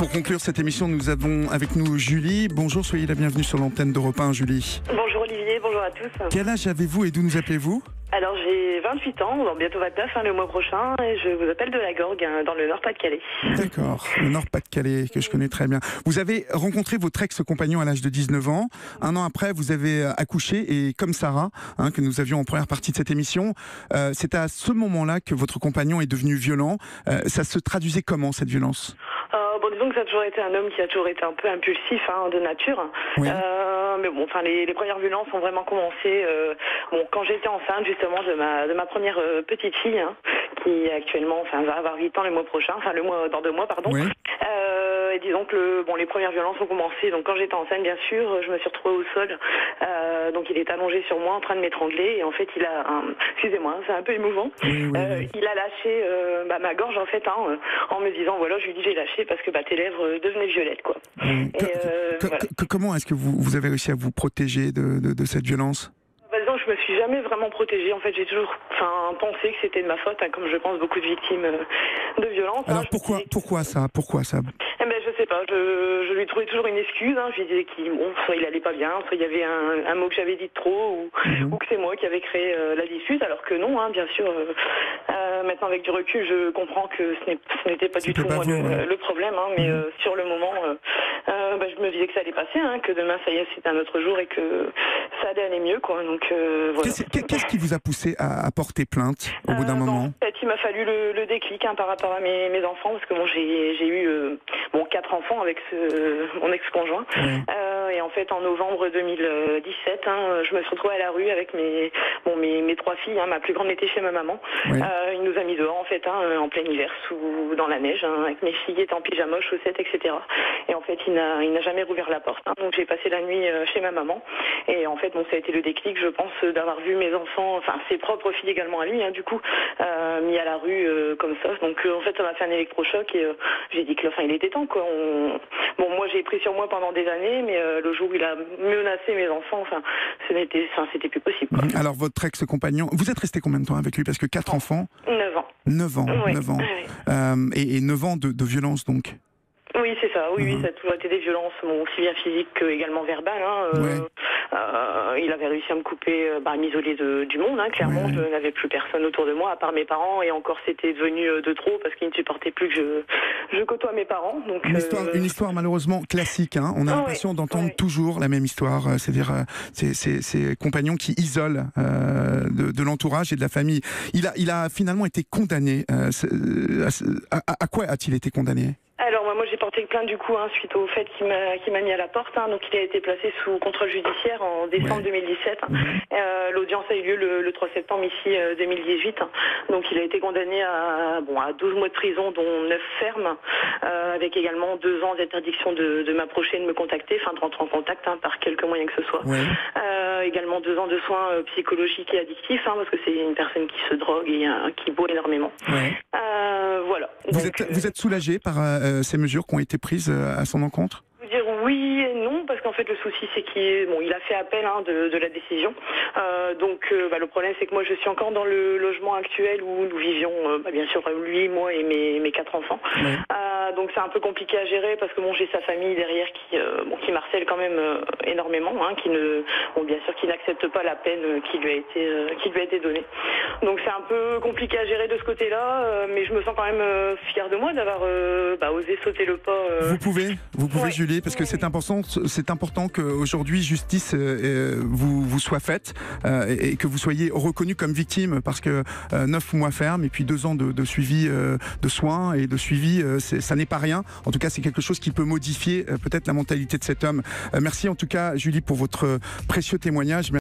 Pour conclure cette émission, nous avons avec nous Julie. Bonjour, soyez la bienvenue sur l'antenne d'Europe 1, Julie. Bonjour Olivier, bonjour à tous. Quel âge avez-vous et d'où nous appelez-vous ? Alors j'ai 28 ans, donc bientôt 29 le mois prochain, et je vous appelle de la Gorgue, dans le Nord-Pas-de-Calais. D'accord, le Nord-Pas-de-Calais, que je connais très bien. Vous avez rencontré votre ex-compagnon à l'âge de 19 ans. Un an après, vous avez accouché, et comme Sarah, que nous avions en première partie de cette émission, c'est à ce moment-là que votre compagnon est devenu violent. Ça se traduisait comment, cette violence ? Disons que ça a toujours été un homme qui a toujours été un peu impulsif de nature. Oui. Mais bon, enfin les premières violences ont vraiment commencé quand j'étais enceinte justement de ma première petite fille, qui actuellement va avoir 8 ans le mois prochain, dans 2 mois pardon. Oui. Et disons que les premières violences ont commencé. Donc quand j'étais enceinte, bien sûr, je me suis retrouvée au sol. Donc il est allongé sur moi en train de m'étrangler, et en fait il a excusez-moi, c'est un peu émouvant. Oui. Il a lâché ma gorge en fait, en me disant voilà, je lui dis j'ai lâché parce que tes lèvres devenaient violettes quoi. Voilà. Comment est-ce que vous avez réussi à vous protéger de cette violence ? Disons, je me suis jamais vraiment protégée. En fait, j'ai toujours pensé que c'était de ma faute, comme je pense beaucoup de victimes de violences. Alors pourquoi ça ? Je sais pas, je lui trouvais toujours une excuse. Je lui disais soit il allait pas bien, soit il y avait un mot que j'avais dit de trop, ou que c'est moi qui avais créé la dispute, alors que non, bien sûr. Maintenant, avec du recul, je comprends que ce n'était pas du tout moi le problème, mais sur le moment, je me disais que ça allait passer, que demain, ça y est, c'était un autre jour et que ça allait aller mieux, quoi. Donc, voilà. Qu'est-ce qui vous a poussé à porter plainte au bout d'un moment ? En fait, il m'a fallu le déclic par rapport à mes enfants, parce que j'ai eu 4 enfants avec mon ex-conjoint. Et en fait, en novembre 2017, je me suis retrouvée à la rue avec mes 3 filles. Ma plus grande était chez ma maman. Il nous a mis dehors, en fait, en plein hiver, dans la neige, avec mes filles qui étaient en pyjama, chaussettes, etc. Et en fait, il n'a jamais rouvert la porte. Donc, j'ai passé la nuit chez ma maman. Et en fait, ça a été le déclic, je pense, d'avoir vu mes enfants, ses propres filles également à lui, du coup, mis à la rue comme ça. Donc, en fait, ça m'a fait un électrochoc et j'ai dit que il était temps, quoi. Moi, j'ai pris sur moi pendant des années, mais le jour où il a menacé mes enfants, c'était plus possible, quoi. Alors, votre ex-compagnon, vous êtes resté combien de temps avec lui ? Parce que 4 enfants. 9 ans. 9 ans, Oui. 9 ans. Et 9 ans de violence, donc. Oui, c'est ça. Oui, ça a toujours été des violences, aussi bien physiques qu'également verbales. Il avait réussi à me couper, à m'isoler du monde, clairement. Je n'avais plus personne autour de moi, à part mes parents. Et encore, c'était devenu de trop, parce qu'il ne supportait plus que je côtoie mes parents. Donc, une histoire malheureusement classique. On a l'impression d'entendre toujours la même histoire. C'est-à-dire ces compagnons qui isolent de l'entourage et de la famille. Il a finalement été condamné. À quoi a-t-il été condamné ? Alors moi j'ai porté plainte du coup suite au fait qu'il m'a mis à la porte. Donc il a été placé sous contrôle judiciaire en décembre 2017. L'audience a eu lieu le 3 septembre ici 2018. Donc il a été condamné à 12 mois de prison, dont 9 fermes, avec également 2 ans d'interdiction de m'approcher, de me contacter, de rentrer en contact par quelque moyen que ce soit. Également 2 ans de soins psychologiques et addictifs, parce que c'est une personne qui se drogue et qui boit énormément. Voilà. Vous êtes soulagé par ces mesures qui ont été prises à son encontre ? Vous dire oui et non, parce qu'en fait le souci c'est qu'il a fait appel de la décision. Le problème c'est que moi je suis encore dans le logement actuel où nous vivions, bien sûr lui, moi et mes 4 enfants. Donc c'est un peu compliqué à gérer parce que j'ai sa famille derrière qui m'harcèle quand même énormément, bien sûr qui n'accepte pas la peine qui lui a été donnée. Donc c'est un peu compliqué à gérer de ce côté-là, mais je me sens quand même fière de moi d'avoir osé sauter le pas. Vous pouvez Julie, parce que c'est important qu'aujourd'hui justice vous soit faite et que vous soyez reconnu comme victime, parce que 9 mois ferme et puis 2 ans de suivi de soins et de suivi, ça n'est pas rien. En tout cas, c'est quelque chose qui peut modifier peut-être la mentalité de cet homme. Merci en tout cas Julie pour votre précieux témoignage.